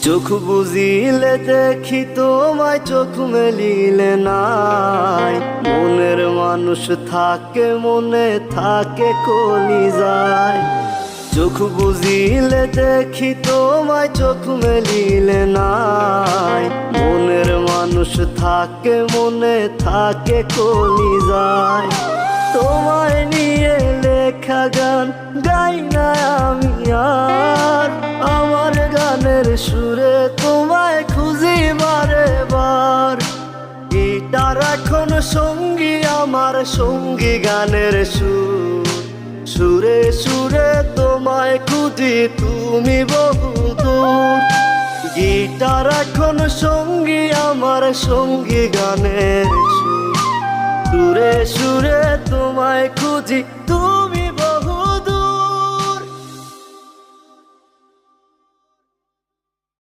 চোখ বুজিলে দেখি তোমায়, চোখ মেলিলে নাই। মনের মানুষ থাকে, মনে থাকে কলিজায়। চোখ বুজিলে দেখি তোমায়, চোখ মেলিলে নাই। মনের মানুষ থাকে, মনে থাকে কলিজায়। তোমায় নিয়ে লেখা গান গাই না আমি আর। আমার গানের সুরে তোমায় খুঁজি বারে বার। গিটার এখন সঙ্গী আমার, সঙ্গী গানের সুর। সুরে সুরে তোমায় খুঁজি, তুমি বহুদূর। গিটার এখন সঙ্গী আমার, সঙ্গী গানের সুর। সুরে সুরে তোমায় খুঁজি, তুমি